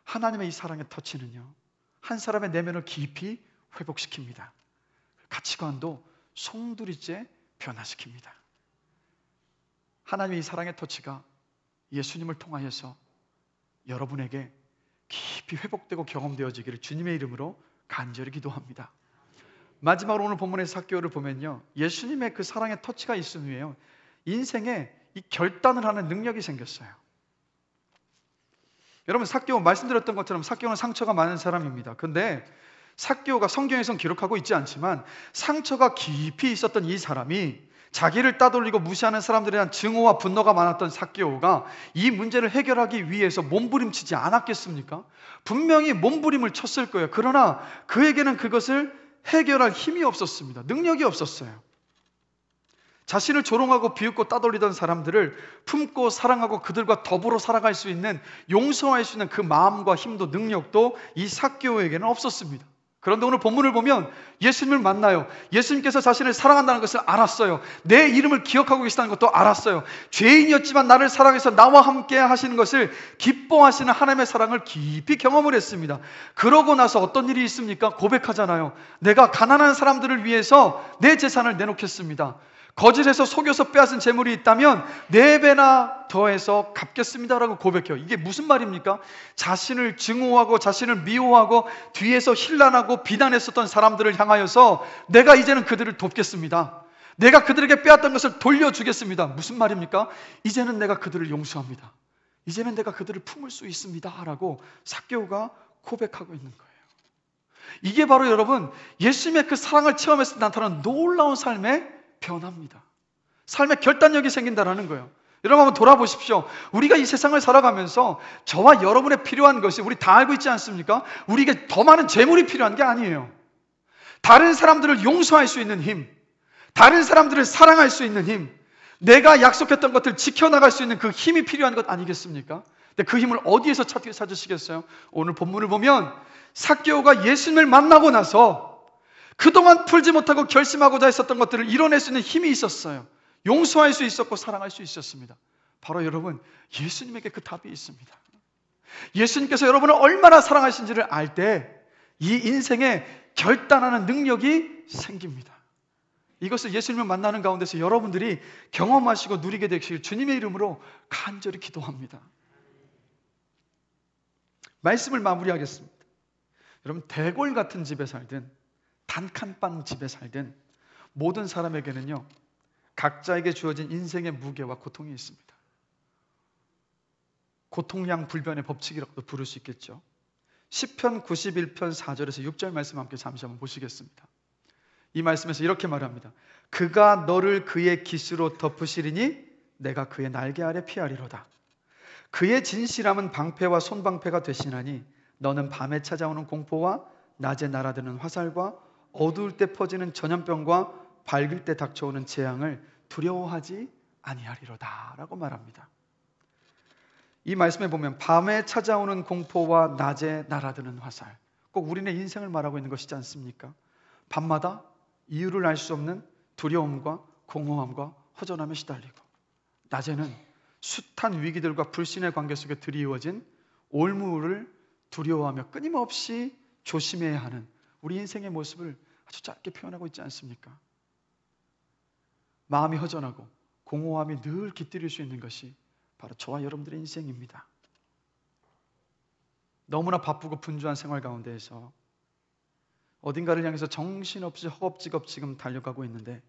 하나님의 이 사랑의 터치는요, 한 사람의 내면을 깊이 회복시킵니다. 가치관도 송두리째 변화시킵니다. 하나님의 이 사랑의 터치가 예수님을 통하여서 여러분에게 깊이 회복되고 경험되어지기를 주님의 이름으로 간절히 기도합니다. 마지막으로 오늘 본문의 삭개오를 보면요, 예수님의 그 사랑의 터치가 있은 후에요, 인생에 이 결단을 하는 능력이 생겼어요. 여러분, 삭개오 말씀드렸던 것처럼 삭개오는 상처가 많은 사람입니다. 그런데 삭개오가 성경에선 기록하고 있지 않지만 상처가 깊이 있었던 이 사람이, 자기를 따돌리고 무시하는 사람들에 대한 증오와 분노가 많았던 삭개오가 이 문제를 해결하기 위해서 몸부림치지 않았겠습니까? 분명히 몸부림을 쳤을 거예요. 그러나 그에게는 그것을 해결할 힘이 없었습니다. 능력이 없었어요. 자신을 조롱하고 비웃고 따돌리던 사람들을 품고 사랑하고 그들과 더불어 살아갈 수 있는, 용서할 수 있는 그 마음과 힘도 능력도 이 삭개오에게는 없었습니다. 그런데 오늘 본문을 보면 예수님을 만나요. 예수님께서 자신을 사랑한다는 것을 알았어요. 내 이름을 기억하고 계시다는 것도 알았어요. 죄인이었지만 나를 사랑해서 나와 함께 하시는 것을 기뻐하시는 하나님의 사랑을 깊이 경험을 했습니다. 그러고 나서 어떤 일이 있습니까? 고백하잖아요. 내가 가난한 사람들을 위해서 내 재산을 내놓겠습니다. 거짓에서 속여서 빼앗은 재물이 있다면 4배나 더해서 갚겠습니다라고 고백해요. 이게 무슨 말입니까? 자신을 증오하고 자신을 미워하고 뒤에서 힐난하고 비난했었던 사람들을 향하여서 내가 이제는 그들을 돕겠습니다. 내가 그들에게 빼앗던 것을 돌려주겠습니다. 무슨 말입니까? 이제는 내가 그들을 용서합니다. 이제는 내가 그들을 품을 수 있습니다 라고 삭개오가 고백하고 있는 거예요. 이게 바로 여러분, 예수님의 그 사랑을 체험했을 때 나타나는 놀라운 삶의 변합니다. 삶의 결단력이 생긴다는 거예요. 여러분 한번 돌아보십시오. 우리가 이 세상을 살아가면서 저와 여러분의 필요한 것이, 우리 다 알고 있지 않습니까? 우리에게 더 많은 재물이 필요한 게 아니에요. 다른 사람들을 용서할 수 있는 힘, 다른 사람들을 사랑할 수 있는 힘, 내가 약속했던 것들 지켜나갈 수 있는 그 힘이 필요한 것 아니겠습니까? 근데 그 힘을 어디에서 찾으시겠어요? 오늘 본문을 보면 삭개오가 예수님을 만나고 나서 그동안 풀지 못하고 결심하고자 했었던 것들을 이뤄낼 수 있는 힘이 있었어요. 용서할 수 있었고 사랑할 수 있었습니다. 바로 여러분, 예수님에게 그 답이 있습니다. 예수님께서 여러분을 얼마나 사랑하신지를 알 때 이 인생에 결단하는 능력이 생깁니다. 이것을 예수님을 만나는 가운데서 여러분들이 경험하시고 누리게 되시길 주님의 이름으로 간절히 기도합니다. 말씀을 마무리하겠습니다. 여러분, 대골 같은 집에 살든 단칸방 집에 살든 모든 사람에게는요, 각자에게 주어진 인생의 무게와 고통이 있습니다. 고통량 불변의 법칙이라고도 부를 수 있겠죠. 시편 91편 4절에서 6절 말씀 함께 잠시 한번 보시겠습니다. 이 말씀에서 이렇게 말합니다. 그가 너를 그의 깃으로 덮으시리니 내가 그의 날개 아래 피하리로다. 그의 진실함은 방패와 손방패가 되시나니 너는 밤에 찾아오는 공포와 낮에 날아드는 화살과 어두울 때 퍼지는 전염병과 밝을 때 닥쳐오는 재앙을 두려워하지 아니하리로다 라고 말합니다. 이 말씀에 보면 밤에 찾아오는 공포와 낮에 날아드는 화살, 꼭 우리네 인생을 말하고 있는 것이지 않습니까? 밤마다 이유를 알 수 없는 두려움과 공허함과 허전함에 시달리고, 낮에는 숱한 위기들과 불신의 관계 속에 드리워진 올무를 두려워하며 끊임없이 조심해야 하는 우리 인생의 모습을 아주 짧게 표현하고 있지 않습니까? 마음이 허전하고 공허함이 늘 깃들일 수 있는 것이 바로 저와 여러분들의 인생입니다. 너무나 바쁘고 분주한 생활 가운데에서 어딘가를 향해서 정신없이 허겁지겁 지금 달려가고 있는데,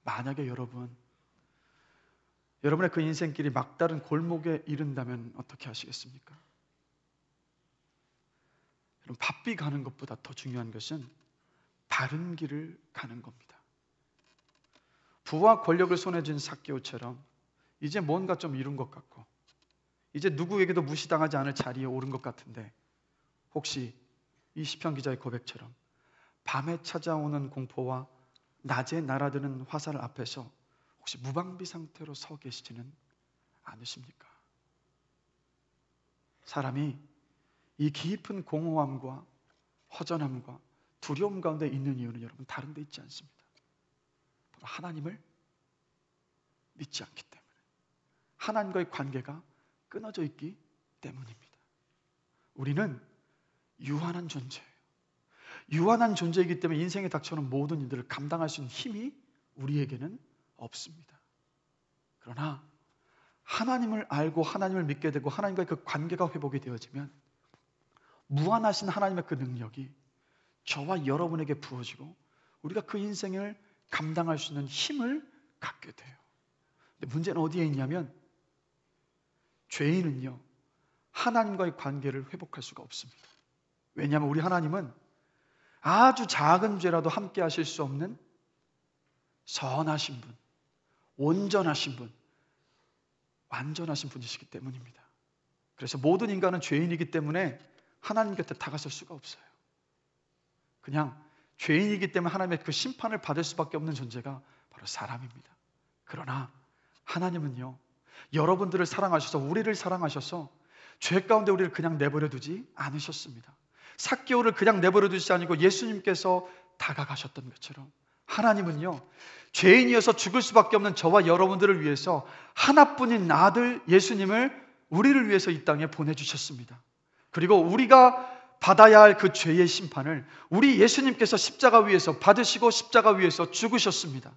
만약에 여러분의 그 인생길이 막다른 골목에 이른다면 어떻게 하시겠습니까? 여러분, 바삐 가는 것보다 더 중요한 것은 바른 길을 가는 겁니다. 부와 권력을 손에 쥔 삭개오처럼 이제 뭔가 좀 이룬 것 같고, 이제 누구에게도 무시당하지 않을 자리에 오른 것 같은데, 혹시 이 시편 기자의 고백처럼 밤에 찾아오는 공포와 낮에 날아드는 화살 앞에서 혹시 무방비 상태로 서 계시지는 않으십니까? 사람이 이 깊은 공허함과 허전함과 두려움 가운데 있는 이유는 여러분 다른 데 있지 않습니다. 바로 하나님을 믿지 않기 때문에, 하나님과의 관계가 끊어져 있기 때문입니다. 우리는 유한한 존재예요. 유한한 존재이기 때문에 인생에 닥쳐오는 모든 일들을 감당할 수 있는 힘이 우리에게는 없습니다. 그러나 하나님을 알고 하나님을 믿게 되고 하나님과의 그 관계가 회복이 되어지면 무한하신 하나님의 그 능력이 저와 여러분에게 부어지고 우리가 그 인생을 감당할 수 있는 힘을 갖게 돼요. 근데 문제는 어디에 있냐면 죄인은요, 하나님과의 관계를 회복할 수가 없습니다. 왜냐하면 우리 하나님은 아주 작은 죄라도 함께 하실 수 없는 선하신 분, 온전하신 분, 완전하신 분이시기 때문입니다. 그래서 모든 인간은 죄인이기 때문에 하나님 곁에 다가설 수가 없어요. 그냥 죄인이기 때문에 하나님의 그 심판을 받을 수밖에 없는 존재가 바로 사람입니다. 그러나 하나님은요, 여러분들을 사랑하셔서, 우리를 사랑하셔서 죄 가운데 우리를 그냥 내버려 두지 않으셨습니다. 삭개오를 그냥 내버려 두시지 아니고 예수님께서 다가가셨던 것처럼 하나님은요, 죄인이어서 죽을 수밖에 없는 저와 여러분들을 위해서 하나뿐인 아들 예수님을 우리를 위해서 이 땅에 보내주셨습니다. 그리고 우리가 받아야 할 그 죄의 심판을 우리 예수님께서 십자가 위에서 받으시고 십자가 위에서 죽으셨습니다.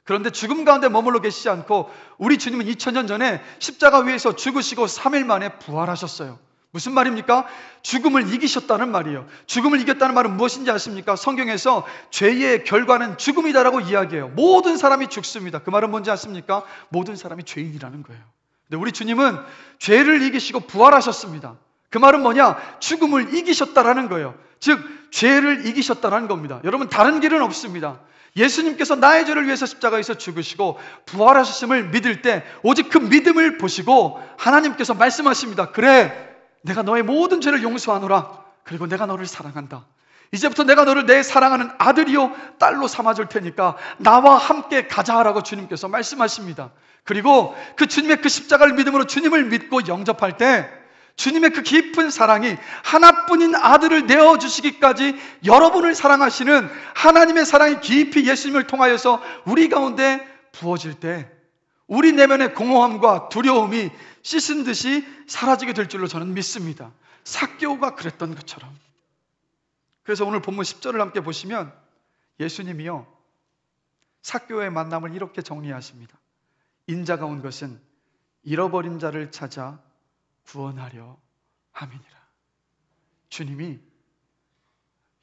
그런데 죽음 가운데 머물러 계시지 않고 우리 주님은 2000년 전에 십자가 위에서 죽으시고 3일 만에 부활하셨어요. 무슨 말입니까? 죽음을 이기셨다는 말이에요. 죽음을 이겼다는 말은 무엇인지 아십니까? 성경에서 죄의 결과는 죽음이다라고 이야기해요. 모든 사람이 죽습니다. 그 말은 뭔지 아십니까? 모든 사람이 죄인이라는 거예요. 근데 우리 주님은 죄를 이기시고 부활하셨습니다. 그 말은 뭐냐? 죽음을 이기셨다라는 거예요. 즉 죄를 이기셨다라는 겁니다. 여러분, 다른 길은 없습니다. 예수님께서 나의 죄를 위해서 십자가에서 죽으시고 부활하셨음을 믿을 때 오직 그 믿음을 보시고 하나님께서 말씀하십니다. 그래, 내가 너의 모든 죄를 용서하노라. 그리고 내가 너를 사랑한다. 이제부터 내가 너를 내 사랑하는 아들이요 딸로 삼아줄 테니까 나와 함께 가자라고 주님께서 말씀하십니다. 그리고 그 주님의 그 십자가를 믿음으로 주님을 믿고 영접할 때 주님의 그 깊은 사랑이 하나뿐인 아들을 내어주시기까지 여러분을 사랑하시는 하나님의 사랑이 깊이 예수님을 통하여서 우리 가운데 부어질 때 우리 내면의 공허함과 두려움이 씻은 듯이 사라지게 될 줄로 저는 믿습니다. 삭개오가 그랬던 것처럼. 그래서 오늘 본문 10절을 함께 보시면 예수님이요, 삭개오의 만남을 이렇게 정리하십니다. 인자가 온 것은 잃어버린 자를 찾아 구원하려 함이니라. 주님이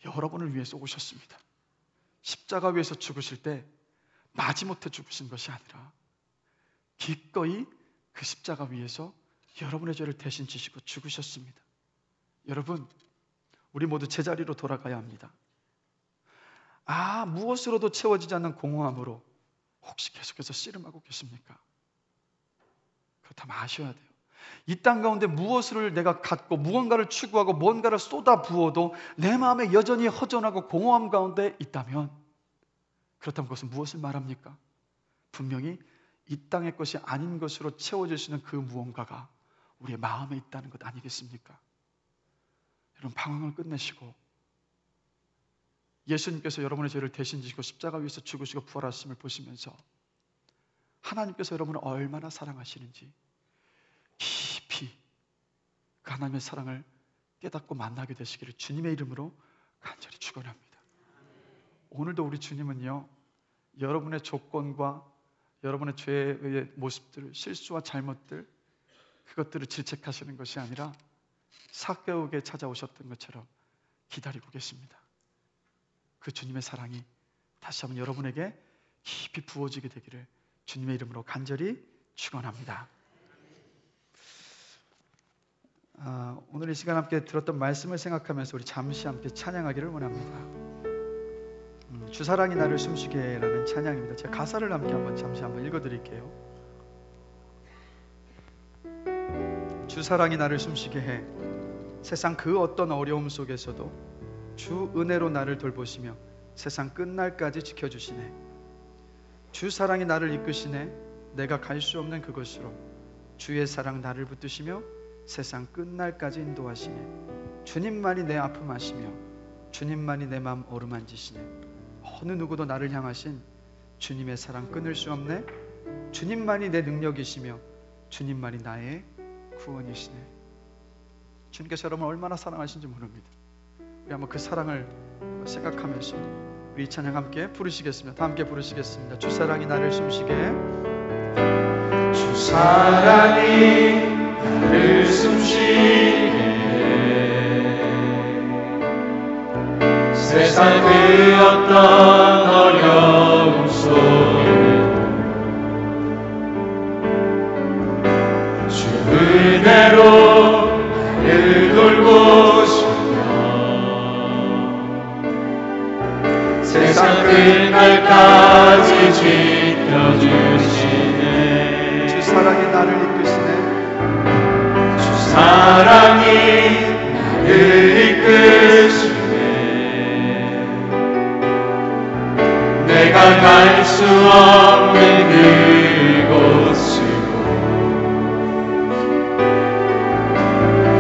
여러분을 위해서 오셨습니다. 십자가 위에서 죽으실 때 마지못해 죽으신 것이 아니라 기꺼이 그 십자가 위에서 여러분의 죄를 대신 지시고 죽으셨습니다. 여러분, 우리 모두 제자리로 돌아가야 합니다. 무엇으로도 채워지지 않는 공허함으로 혹시 계속해서 씨름하고 계십니까? 그렇다면 아셔야 돼요. 이 땅 가운데 무엇을 내가 갖고 무언가를 추구하고 무언가를 쏟아 부어도 내 마음에 여전히 허전하고 공허함 가운데 있다면, 그렇다면 그것은 무엇을 말합니까? 분명히 이 땅의 것이 아닌 것으로 채워질 수 있는 그 무언가가 우리의 마음에 있다는 것 아니겠습니까? 여러분, 방황을 끝내시고 예수님께서 여러분의 죄를 대신 지시고 십자가 위에서 죽으시고 부활하심을 보시면서 하나님께서 여러분을 얼마나 사랑하시는지 깊이 그 하나님의 사랑을 깨닫고 만나게 되시기를 주님의 이름으로 간절히 축원합니다. 오늘도 우리 주님은요, 여러분의 조건과 여러분의 죄의 모습들, 실수와 잘못들, 그것들을 질책하시는 것이 아니라 삭개오에게 찾아오셨던 것처럼 기다리고 계십니다. 그 주님의 사랑이 다시 한번 여러분에게 깊이 부어지게 되기를 주님의 이름으로 간절히 축원합니다. 오늘 이 시간 함께 들었던 말씀을 생각하면서 우리 잠시 함께 찬양하기를 원합니다. 주사랑이 나를 숨쉬게 해라는 찬양입니다. 제가 가사를 함께 잠시 한번 읽어드릴게요. 주사랑이 나를 숨쉬게 해 세상 그 어떤 어려움 속에서도 주 은혜로 나를 돌보시며 세상 끝날까지 지켜주시네. 주 사랑이 나를 이끄시네. 내가 갈 수 없는 그곳으로 주의 사랑 나를 붙드시며 세상 끝날까지 인도하시네. 주님만이 내 아픔 아시며 주님만이 내 마음 어루만지시네. 어느 누구도 나를 향하신 주님의 사랑 끊을 수 없네. 주님만이 내 능력이시며 주님만이 나의 구원이시네. 주님께서 여러분을 얼마나 사랑하신지 모릅니다. 우리 한번 그 사랑을 생각하면서 우리 이 찬양 함께 부르시겠습니다. 다 함께 부르시겠습니다. 주 사랑이 나를 숨쉬게, 주 사랑이 나를 숨쉬게 해. 세상 그 어떤 어려움 속에도 주 은혜로 나를 돌보시며 세상 끝날까지 지켜주시네. 주 사랑이 나를 이끄시네. 주 사랑이 나를 이끄시네. 내가 갈 수 없는 그곳으로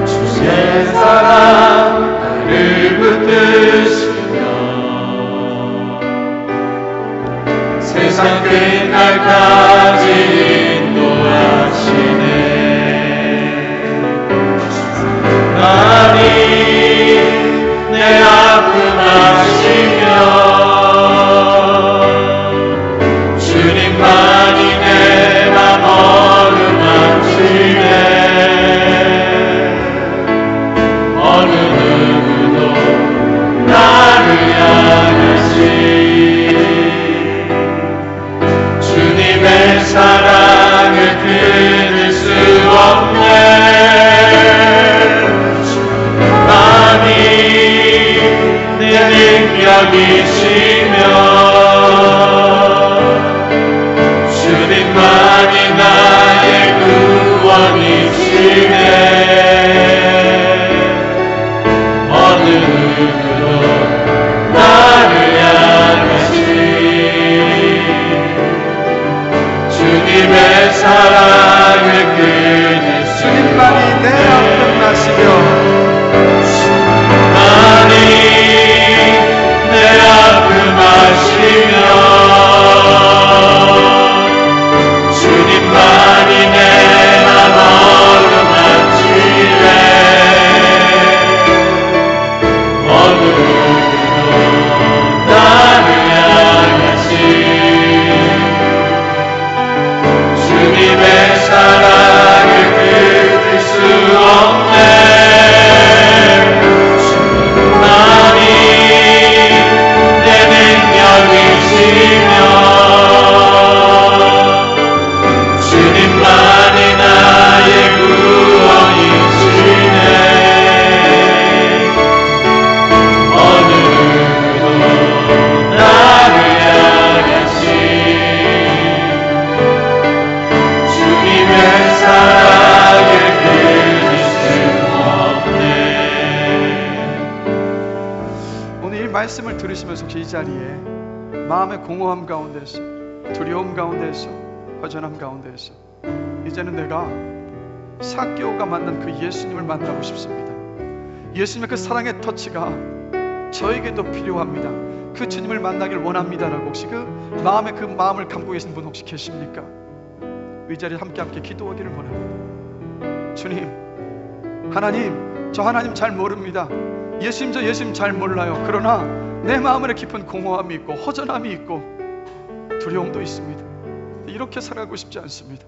주의 사랑 나를 붙드시며 세상 끝날까지 인도하시네. 주님만이 내 아픔 아시며 주님만이 내 맘 어루만지네. 어느 누구도 나를 향하시 주님의 사랑을 끊을 수 없네. 주님만이 내 능력이시며 주님만이 나의 구원이시네. 어느 누구도 나를 향하시 주님의 사랑을 끊을 수 주님만이 내 아픔 아시며 주님만이 내 아픔 아시며 주님만이 내 맘 어루만지네. 어느 누구도 나를 향하시 주님의 사랑을 끊을 수 없네. 주님만이 내 능력이시며 주님만이 나의 구원이시네. 어느 누구도 나를 향하시 주님의 사랑을 끊을 수 없네. 오늘 이 말씀을 들으시면서 이 자리에 마음의 공허함 가운데서, 두려움 가운데서, 허전함 가운데서 이제는 내가 삭개오가 만난 그 예수님을 만나고 싶습니다. 예수님의 그 사랑의 터치가 저에게도 필요합니다. 그 주님을 만나길 원합니다라고 혹시 그 마음을 감고 계신 분 혹시 계십니까? 이 자리에 함께 기도하기를 원합니다. 주님, 하나님, 저 하나님 잘 모릅니다. 예수님, 저 예수님 잘 몰라요. 그러나 내 마음에 깊은 공허함이 있고 허전함이 있고 두려움도 있습니다. 이렇게 살아가고 싶지 않습니다.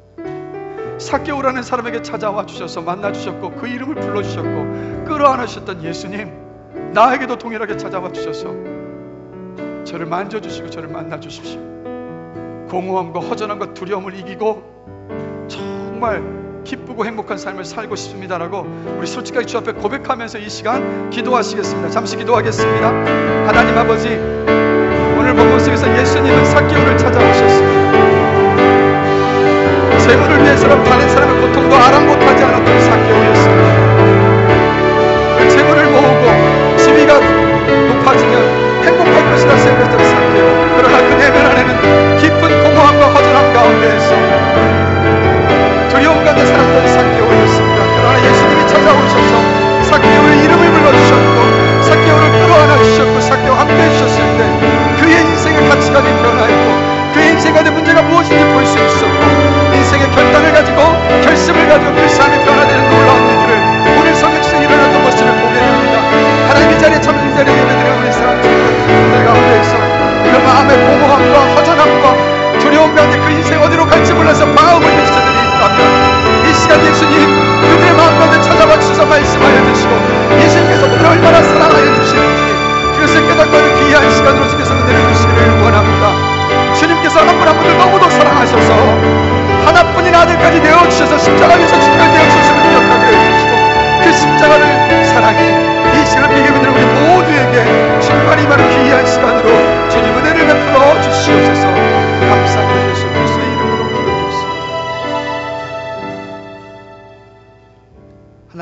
삭개오라는 사람에게 찾아와 주셔서 만나 주셨고 그 이름을 불러주셨고 끌어안아 주셨던 예수님, 나에게도 동일하게 찾아와 주셔서 저를 만져주시고 저를 만나 주십시오. 공허함과 허전함과 두려움을 이기고 정말 기쁘고 행복한 삶을 살고 싶습니다라고 우리 솔직하게 주 앞에 고백하면서 이 시간 기도하시겠습니다. 잠시 기도하겠습니다. 하나님 아버지, 오늘 본문 속에서 예수님은 삭개오를 찾아오셨습니다. 재물을 위해서는 다른 사람의 고통도 아랑곳하지 않았던 삭개오였습니다. 그 재물을 모으고 지위가 높아지면 행복할 것이라 생각했던 삭개오. 그러나 그 내면 안에는 깊은 공허함과 허전함 가운데에서 두려움 가운데 살았던 삭개오였습니다. 그러나 예수님이 찾아오셔서 삭개오의 이름을 불러주셨고 삭개오를 끌어안아 주셨고 삭개오와 함께 해주셨을 때 그의 인생의 가치관이 변화했고 그의 인생 가운데 문제가 무엇인지 볼 수 있었고 인생의 결단을 가지고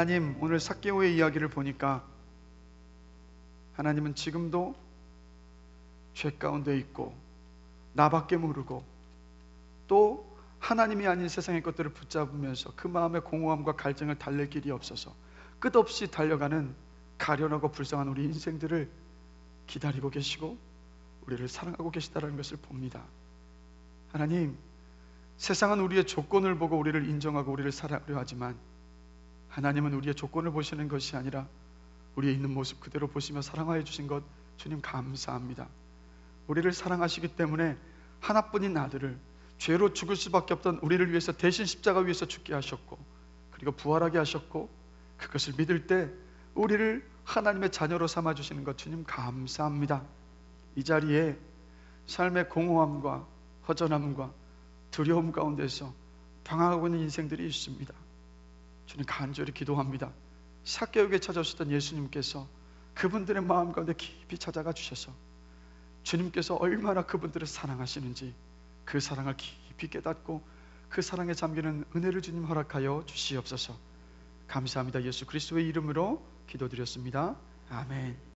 하나님, 오늘 삭개오의 이야기를 보니까 하나님은 지금도 죄 가운데 있고 나밖에 모르고 또 하나님이 아닌 세상의 것들을 붙잡으면서 그 마음의 공허함과 갈증을 달랠 길이 없어서 끝없이 달려가는 가련하고 불쌍한 우리 인생들을 기다리고 계시고 우리를 사랑하고 계시다는 것을 봅니다. 하나님, 세상은 우리의 조건을 보고 우리를 인정하고 우리를 사랑하려 하지만 하나님은 우리의 조건을 보시는 것이 아니라 우리의 있는 모습 그대로 보시며 사랑하여 주신 것 주님 감사합니다. 우리를 사랑하시기 때문에 하나뿐인 아들을 죄로 죽을 수밖에 없던 우리를 위해서 대신 십자가 위에서 죽게 하셨고 그리고 부활하게 하셨고 그것을 믿을 때 우리를 하나님의 자녀로 삼아주시는 것 주님 감사합니다. 이 자리에 삶의 공허함과 허전함과 두려움 가운데서 방황하고 있는 인생들이 있습니다. 주님 간절히 기도합니다. 삭개오에게 찾아오셨던 예수님께서 그분들의 마음 가운데 깊이 찾아가 주셔서 주님께서 얼마나 그분들을 사랑하시는지 그 사랑을 깊이 깨닫고 그 사랑에 잠기는 은혜를 주님 허락하여 주시옵소서. 감사합니다. 예수 그리스도의 이름으로 기도드렸습니다. 아멘.